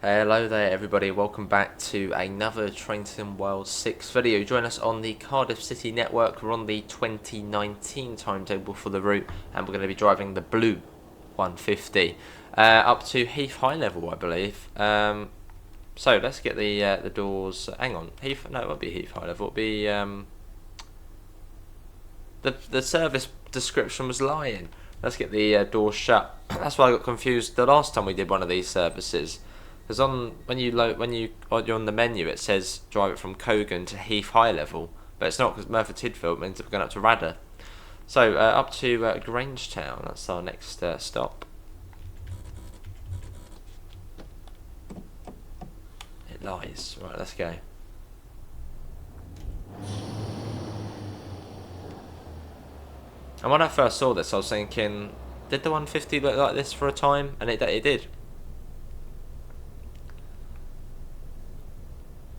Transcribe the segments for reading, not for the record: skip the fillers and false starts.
Hello there everybody, welcome back to another Trains Wales 6 video. Join us on the Cardiff City network. We're on the 2019 timetable for the route and we're going to be driving the blue 150 up to Heath High Level, I believe. So let's get the doors, hang on, Heath, no it won't be Heath High Level, it'll be, the service description was lying. Let's get the doors shut. That's why I got confused the last time we did one of these services. Because when you're on the menu, it says drive it from Cogan to Heath High Level, but it's not, because Merthyr Tydfil means we're going up to Radyr. So up to Grangetown. That's our next stop. It lies. Right, let's go. And when I first saw this, I was thinking, did the 150 look like this for a time? And it did.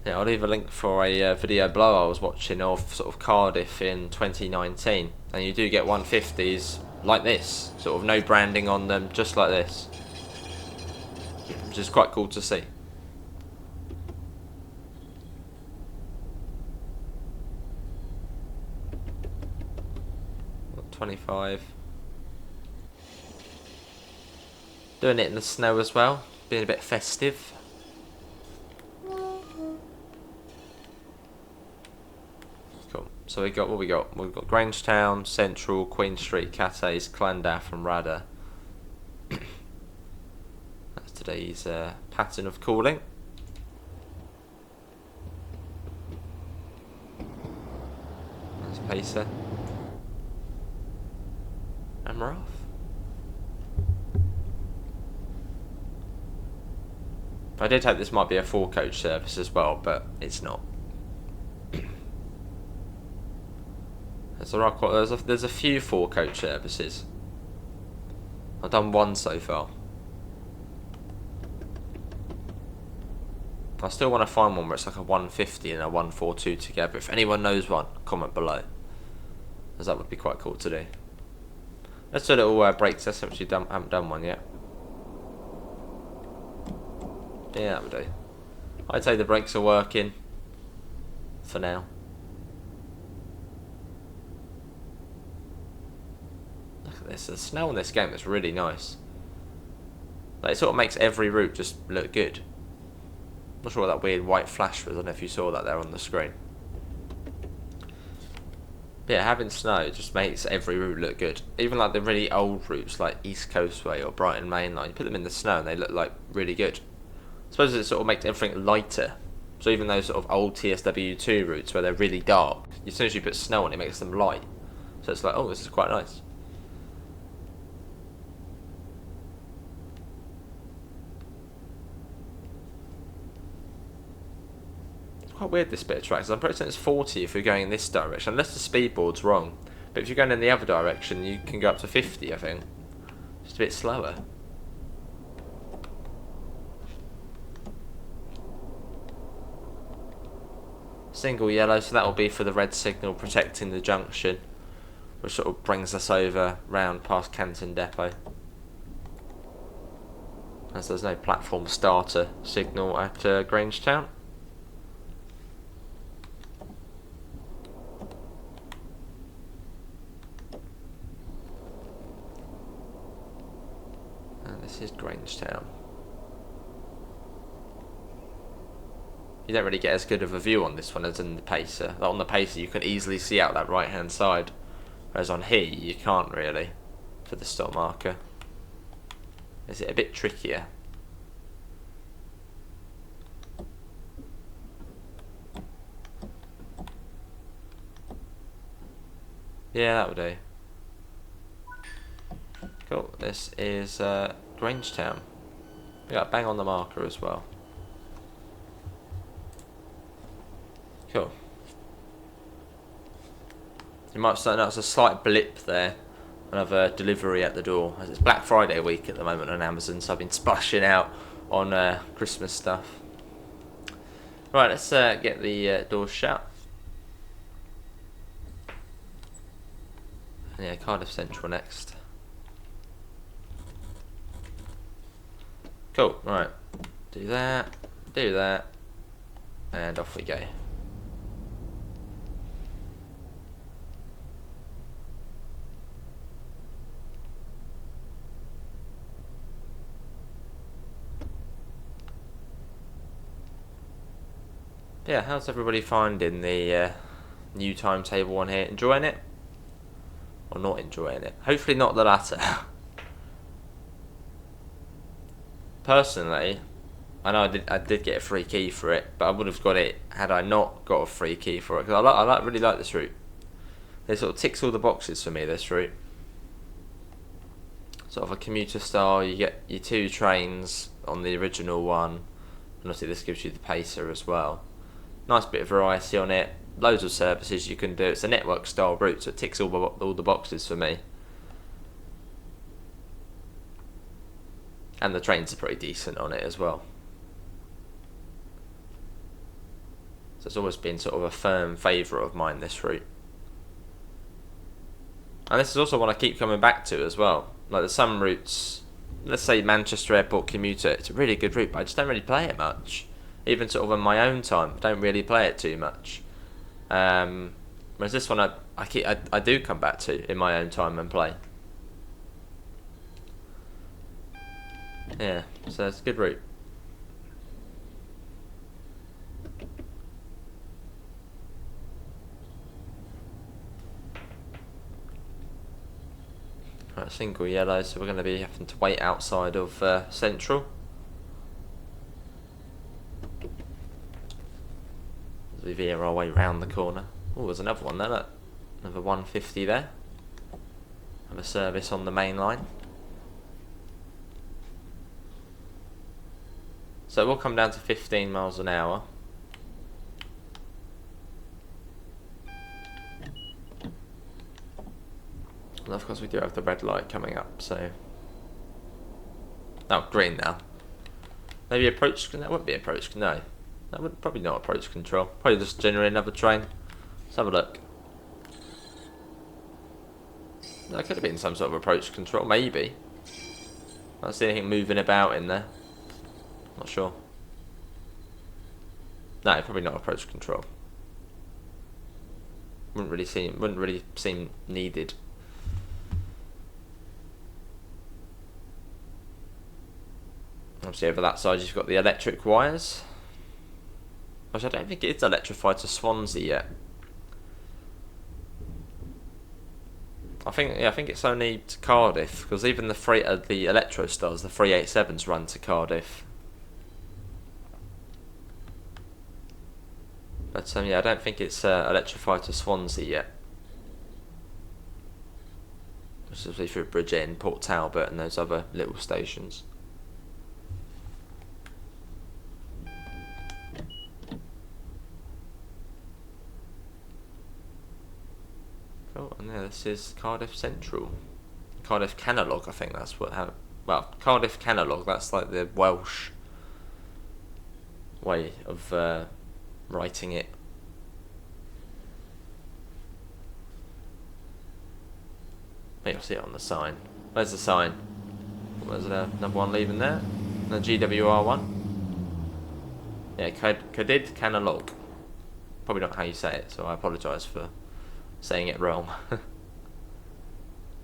Yeah, I'll leave a link for a video below I was watching of sort of Cardiff in 2019, and you do get 150s like this, sort of no branding on them, just like this, which is quite cool to see. What, 25. Doing it in the snow as well, being a bit festive. So we got what we got. We've got Grangetown, Central, Queen Street, Cathays, Llandaff, and Radyr. That's today's pattern of calling. That's Pacer, and we're off. I did hope this might be a 4-coach service as well, but it's not. There's a few 4-coach services. I've done one so far. I still want to find one where it's like a 150 and a 142 together. If anyone knows one, comment below, as that would be quite cool to do. Let's do a little brake test since we haven't done one yet. Yeah, that would do. I'd say the brakes are working for now. This the snow on this game is really nice. Like, it sort of makes every route just look good. Not sure what that weird white flash was. I don't know if you saw that there on the screen. But yeah, having snow just makes every route look good. Even like the really old routes like East Coast Way or Brighton Main Line, you put them in the snow and they look like really good. I suppose it sort of makes everything lighter. So even those sort of old TSW2 routes where they're really dark, as soon as you put snow on it makes them light. So it's like, oh, this is quite nice. Quite weird this bit of track, because I'm pretty certain it's 40 if you're going in this direction, unless the speed board's wrong. But if you're going in the other direction, you can go up to 50, I think. Just a bit slower. Single yellow, so that will be for the red signal protecting the junction, which sort of brings us over round past Canton Depot. As there's no platform starter signal at Grangetown. This is Grangetown. You don't really get as good of a view on this one as in the Pacer. Like on the Pacer you can easily see out that right hand side, whereas on here you can't really for the stop marker. Is it a bit trickier? Yeah, that would do. Cool, this is Grangetown. We got bang on the marker as well. Cool. You might start notice a slight blip there. Another delivery at the door, as it's Black Friday week at the moment on Amazon, so I've been splashing out on Christmas stuff. Right, let's get the doors shut. Yeah, Cardiff Central next. Cool, right. Do that, and off we go. Yeah, how's everybody finding the new timetable on here? Enjoying it? Or not enjoying it? Hopefully not the latter. Personally, I know I did get a free key for it, but I would have got it had I not got a free key for it. Because really like this route. It sort of ticks all the boxes for me, this route. Sort of a commuter style, you get your 2 trains on the original one. And obviously this gives you the pacer as well. Nice bit of variety on it. Loads of services you can do. It's a network style route, so it ticks all the boxes for me. And the trains are pretty decent on it as well. So it's always been sort of a firm favourite of mine, this route. And this is also one I keep coming back to as well. Like there's some routes, let's say Manchester Airport commuter, it's a really good route, but I just don't really play it much. Even sort of on my own time, I don't really play it too much. Whereas this one I do come back to in my own time and play. Yeah, so it's a good route. Right, single yellow, so we're going to be having to wait outside of Central. As we veer our way round the corner. Oh, there's another one there, look. Another 150 there. Have a service on the main line. So we'll come down to 15 miles an hour. And of course we do have the red light coming up, so... Oh, green now. Maybe approach... That wouldn't be approach... No. That would probably not approach control. Probably just generate another train. Let's have a look. That could have been some sort of approach control, maybe. I don't see anything moving about in there. Not sure. No, probably not approach control. Wouldn't really seem needed. Obviously over that side you've got the electric wires. Which I don't think it's electrified to Swansea yet. I think it's only to Cardiff, because even the Electro Stars, the 387s run to Cardiff. But yeah, I don't think it's electrified to Swansea yet. Which is through Bridgend, Port Talbot and those other little stations. Cool, and yeah, this is Cardiff Central. Cardiff Canalog, I think that's well, Cardiff Canalog, that's like the Welsh way of writing it. Maybe you'll see it on the sign. Where's the sign? There's another one leaving there. The GWR one. Yeah, Cardiff Canalog. Probably not how you say it, so I apologise for saying it wrong. Here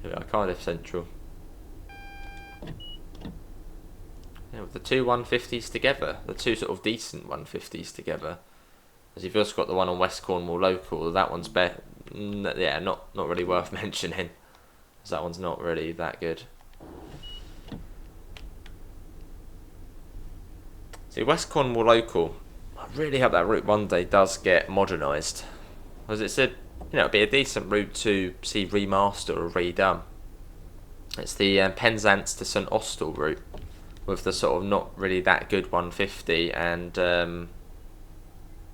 we are, Cardiff Central. Yeah, with the 2 150s together, the 2 sort of decent 150s together. As you've also got the one on West Cornwall Local, that one's yeah, not really worth mentioning, as that one's not really that good. See, West Cornwall Local, I really hope that route one day does get modernised. As it said, it'd be a decent route to see remastered or redone. It's the Penzance to St Austell route, with the sort of not really that good 150, and I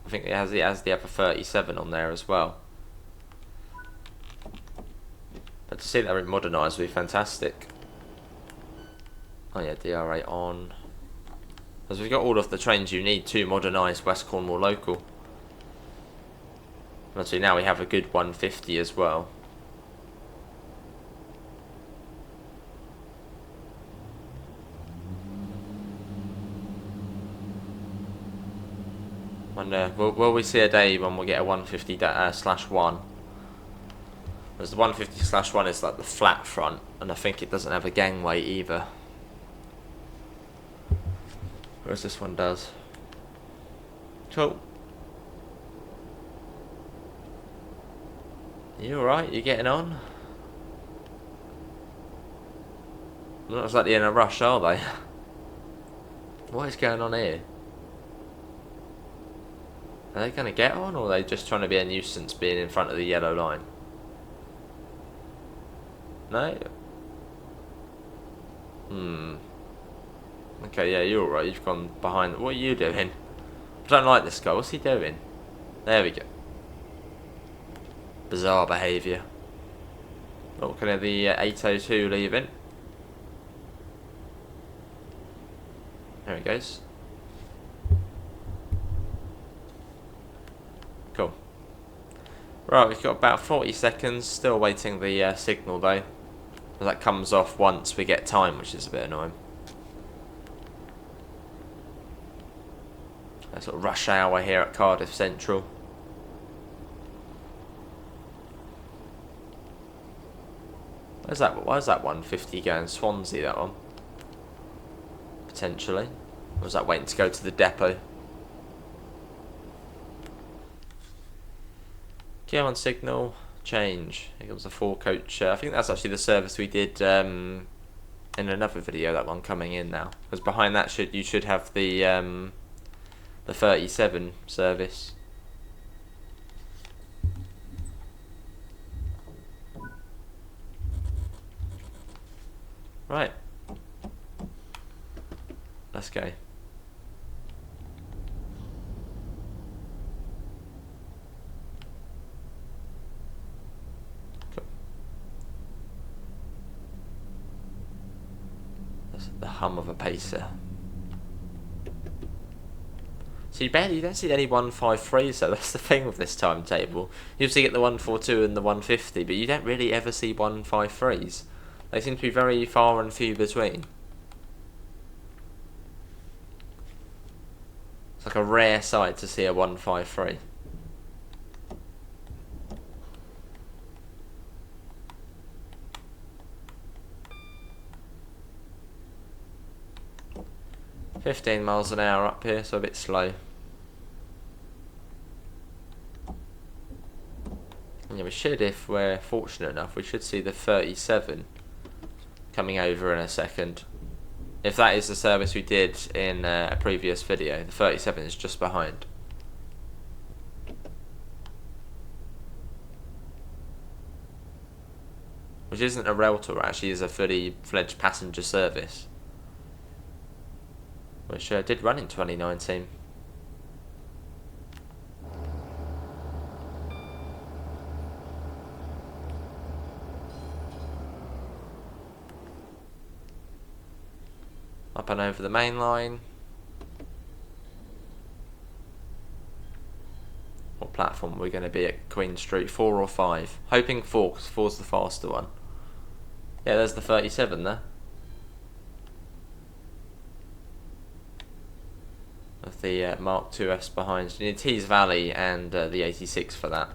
think it has the other 37 on there as well. But to see that route modernised would be fantastic. Oh yeah, DRA on. Because we've got all of the trains you need to modernise West Cornwall Local. Obviously now we have a good 150 as well. Wonder, will we see a day when we'll get a 150 slash 1? Because the 150 slash 1 is like the flat front, and I think it doesn't have a gangway either. Whereas this one does. Cool. You alright? You getting on? Not exactly in a rush, are they? What is going on here? Are they going to get on, or are they just trying to be a nuisance being in front of the yellow line? No? Okay, yeah, you're alright. You've gone behind. What are you doing? I don't like this guy. What's he doing? There we go. Bizarre behaviour. Oh, can I have the 802 leaving? There he goes. Cool. Right, we've got about 40 seconds. Still waiting the signal though. That comes off once we get time, which is a bit annoying. A sort of rush hour here at Cardiff Central. Where's that? Why is that 150 going Swansea? That one potentially. Or was that waiting to go to the depot? Gear on signal change. It was a 4-coach. I think that's actually the service we did in another video. That one coming in now, because behind that you should have the 37 service. Right. Let's go. Cool. That's the hum of a pacer. So you don't see any 153s, so that's the thing with this timetable. You usually get the 142 and the 150, but you don't really ever see 153s. They seem to be very far and few between. It's like a rare sight to see a 153. $15 miles an hour up here, so a bit slow. And yeah, we should, if we're fortunate enough, we should see the 37 coming over in a second. If that is the service we did in a previous video, the 37 is just behind. Which isn't a rail tour, actually is a fully fledged passenger service. Which did run in 2019. Up and over the main line. What platform are we going to be at Queen Street? 4 or 5? Hoping 4, because 4's the faster one. Yeah, there's the 37 there. With the Mark 2S behind. You need Tees Valley and the 86 for that.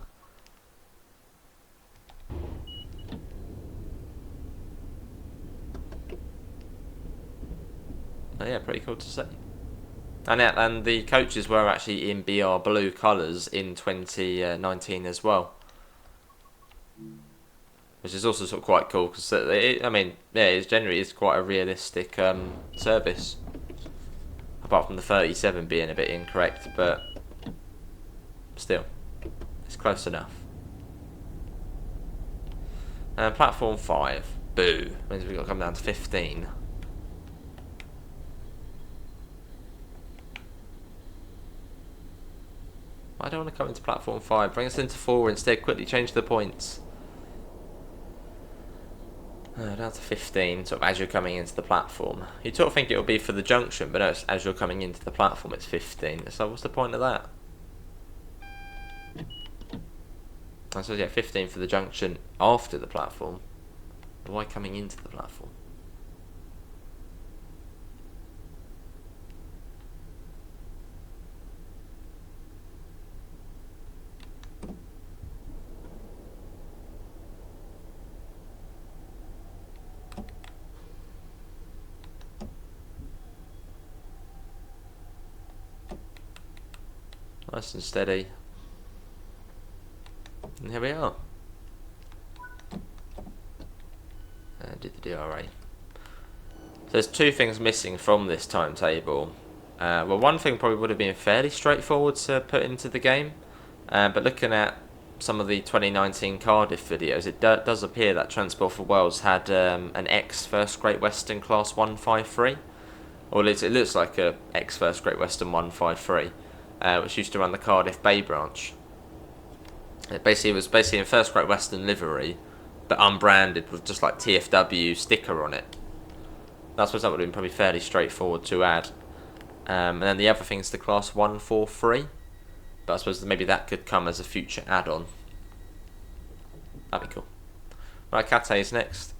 Oh yeah, pretty cool to see. And the coaches were actually in BR blue colours in 2019 as well, which is also sort of quite cool because I mean, yeah, it generally is quite a realistic service. Apart from the 37 being a bit incorrect, but still, it's close enough. And platform 5, boo, means we've got to come down to 15. I don't want to come into platform 5. Bring us into 4 instead. Quickly change the points. Down to 15, sort of as you're coming into the platform. You'd sort of think it would be for the junction, but no, it's as you're coming into the platform, it's 15. So what's the point of that? I suppose, yeah, 15 for the junction after the platform. Why coming into the platform? Nice and steady. And here we are. Did the DRA. So there's two things missing from this timetable. Well, one thing probably would have been fairly straightforward to put into the game, but looking at some of the 2019 Cardiff videos, it does appear that Transport for Wales had an ex First Great Western Class 153, or at least it looks like a ex First Great Western 153, which used to run the Cardiff Bay branch. It was basically in First Great Western livery, but unbranded with just like TFW sticker on it. I suppose that would have been probably fairly straightforward to add. And then the other thing is the Class 143, but I suppose maybe that could come as a future add-on. That'd be cool. Right, Cathay is next.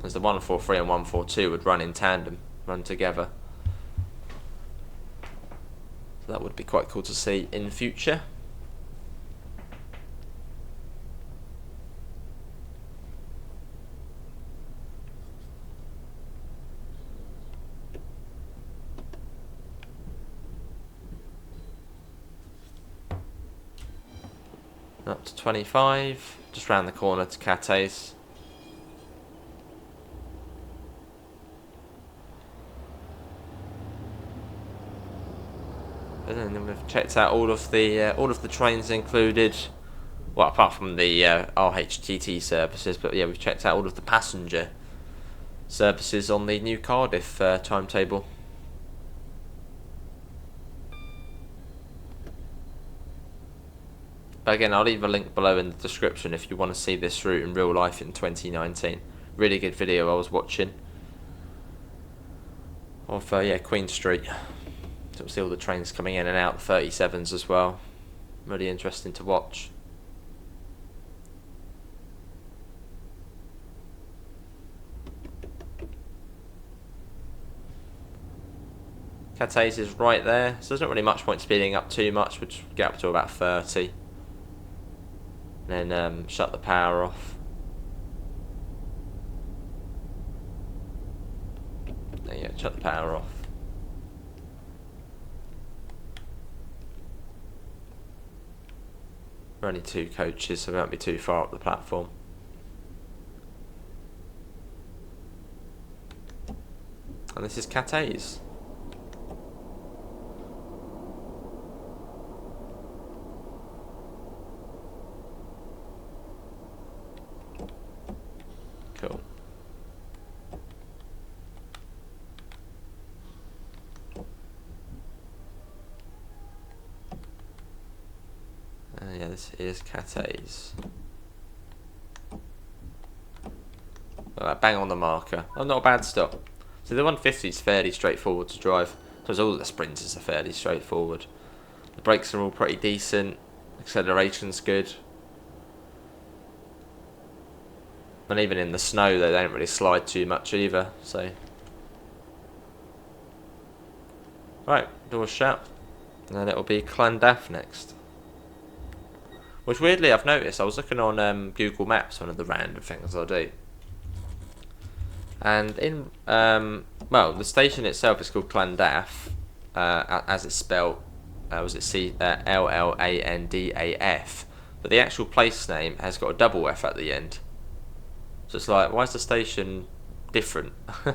As the 143 and 142 would run in tandem, run together. So that would be quite cool to see in future. Up to 25, just round the corner to Cathay's. And then we've checked out all of the trains included. Well, apart from the RHTT services, but yeah, we've checked out all of the passenger services on the new Cardiff timetable. But again, I'll leave a link below in the description if you want to see this route in real life in 2019. Really good video I was watching of Queen Street. So see all the trains coming in and out, the 37s as well. Really interesting to watch. Cathay's is right there, so there's not really much point speeding up too much. We'll just get up to about 30. Then shut the power off. There you go, shut the power off. We're only 2 coaches, so we won't be too far up the platform. And this is Cathay's. Cool. Yeah, this is Cathay's. Bang on the marker. Oh, not a bad stop. So the 150 is fairly straightforward to drive. So all the sprinters are fairly straightforward. The brakes are all pretty decent. Acceleration's good. And even in the snow, they don't really slide too much either. So, right, doors shut, and then it'll be Llandaff next. Which weirdly I've noticed, I was looking on Google Maps, one of the random things I do. And in, well, the station itself is called Llandaff, as it's spelled, was it Llandaff, but the actual place name has got a double F at the end. So it's like, why is the station different? I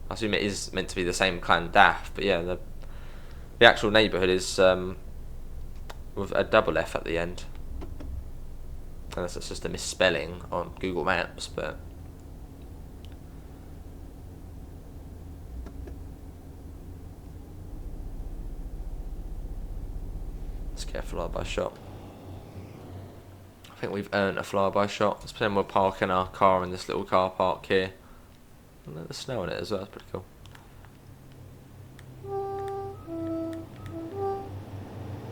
assume it is meant to be the same Llandaff, but yeah, the actual neighbourhood is with a double F at the end. Unless it's just a misspelling on Google Maps, but let's get a flyby shot. I think we've earned a flyby shot. Let's pretend we're parking our car in this little car park here. And there's snow in it as well, that's pretty cool.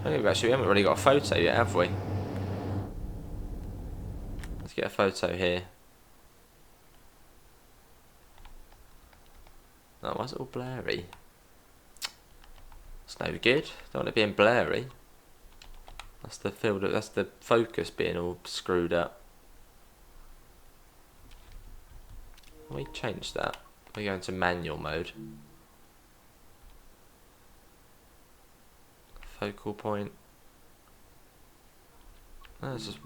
I think we haven't really got a photo yet, have we? Let's get a photo here. Oh, why is it all blurry? It's no good. Don't want it being blurry. That's the field. That's the focus being all screwed up. We changed that. We go into manual mode. Focal point. There's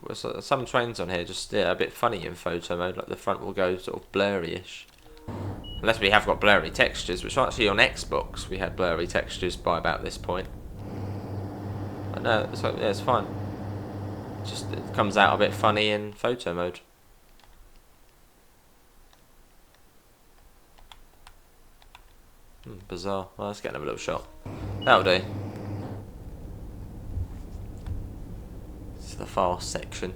some trains on here just a bit funny in photo mode, like the front will go sort of blurry-ish. Unless we have got blurry textures, which actually on Xbox we had blurry textures by about this point. But no, yeah, it's fine. Just it comes out a bit funny in photo mode. Bizarre. Well, let's get another little shot. That'll do. This is the fast section.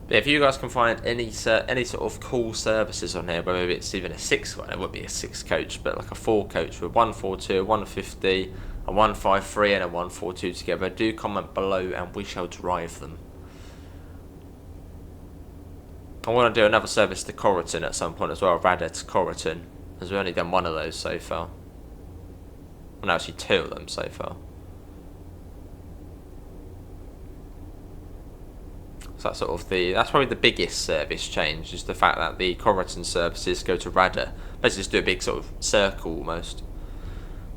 But if you guys can find any sort of cool services on here, whether it's even a 6, well, it would be a 6 coach, but like a 4 coach with 142, 150, a 153 and a 142 together, do comment below and we shall drive them. I want to do another service to Corriton at some point as well, Radyr to Corriton, as we've only done one of those so far. Well, no, actually 2 of them so far. So that's that's probably the biggest service change, is the fact that the Corriton services go to Radyr. Basically just do a big sort of circle almost,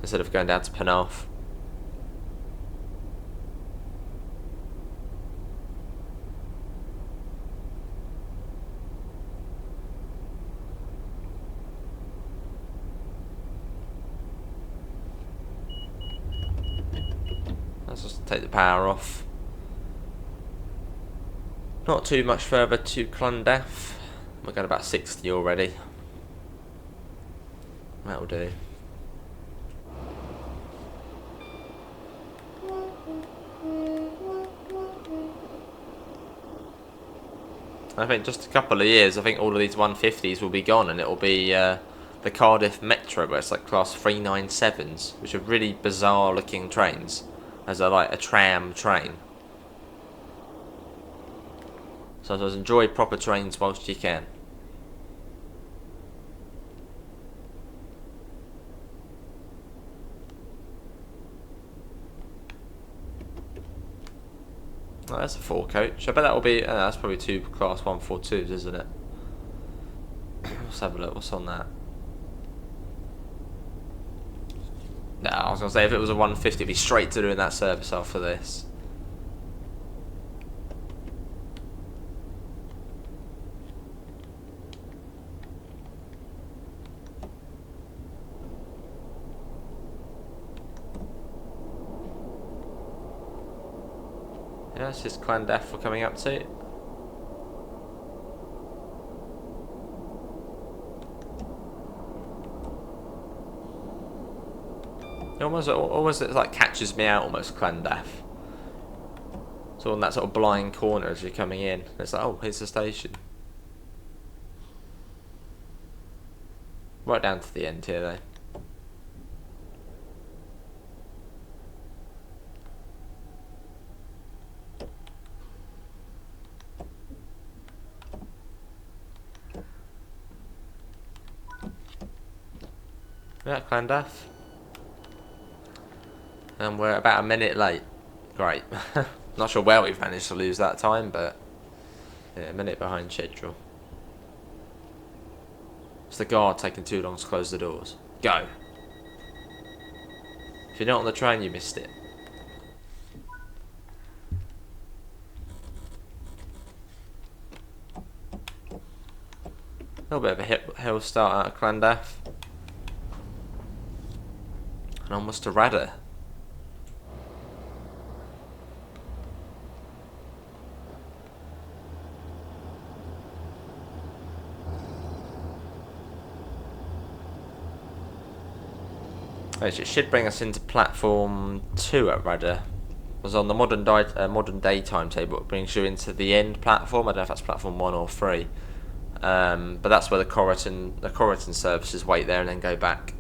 instead of going down to Penarth. Let's just take the power off. Not too much further to Cardiff. We're going about 60 already. That'll do. I think just a couple of years, I think all of these 150s will be gone, and it will be the Cardiff Metro, where it's like class 397s, which are really bizarre looking trains, as they're like a tram train. So just enjoy proper trains whilst you can. Oh, that's a 4 coach. I bet that will be. That's probably 2 class 142s, isn't it? Let's have a look. What's on that? No, I was gonna say if it was a 150, it'd be straight to doing that service after this. Yeah, it's just Cardiff we're coming up to. It almost it like catches me out almost, Cardiff. So on that sort of blind corner as you're coming in, it's like, oh, here's the station. Right down to the end here though. Yeah, Cardiff. And we're about a minute late. Great. Not sure where we've managed to lose that time, but yeah, a minute behind schedule. It's the guard taking too long to close the doors. Go. If you're not on the train, you missed it. A little bit of a hill start out of Cardiff. And almost to Radyr. It should bring us into platform 2 at Radyr. It was on the modern day timetable. It brings you into the end platform. I don't know if that's platform 1 or 3, but that's where the Corriton services wait there and then go back.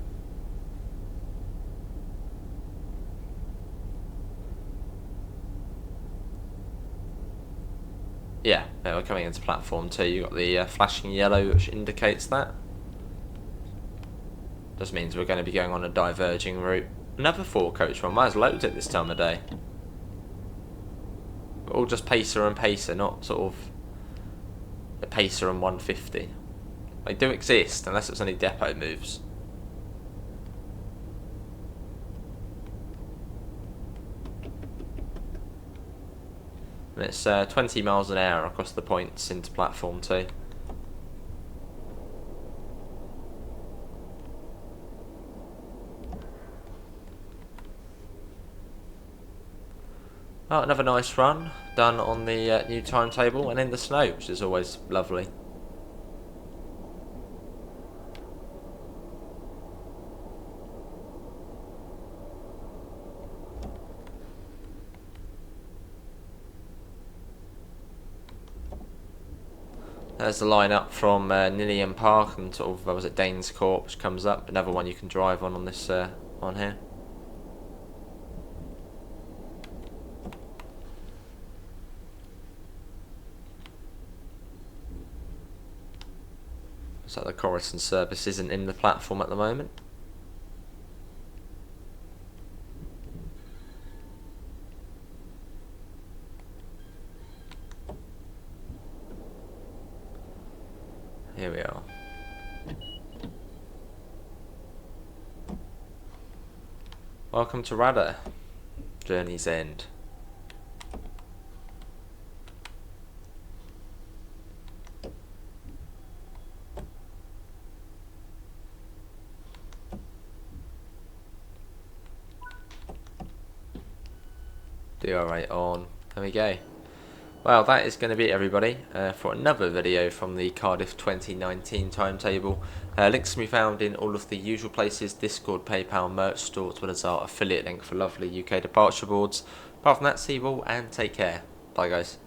Yeah, we're coming into platform 2. You've got the flashing yellow, which indicates that. Just means we're going to be going on a diverging route. Another 4 coach one. Might as well load it this time of day. But all just pacer and pacer, not sort of the Pacer and 150. They do exist, unless it's only depot moves. And it's 20 miles an hour across the points into platform 2. Oh, another nice run done on the new timetable and in the snow, which is always lovely. There's the line up from Ninian Park and sort of, was it Danes Court, which comes up. Another one you can drive on this on here. So the Coruscant service isn't in the platform at the moment. Here we are. Welcome to Radyr. Journey's End. DR8 on. There we go. Well, that is going to be it, everybody, for another video from the Cardiff 2019 timetable. Links can be found in all of the usual places: Discord, PayPal, merch store, as well as our affiliate link for lovely UK departure boards. Apart from that, see you all and take care. Bye, guys.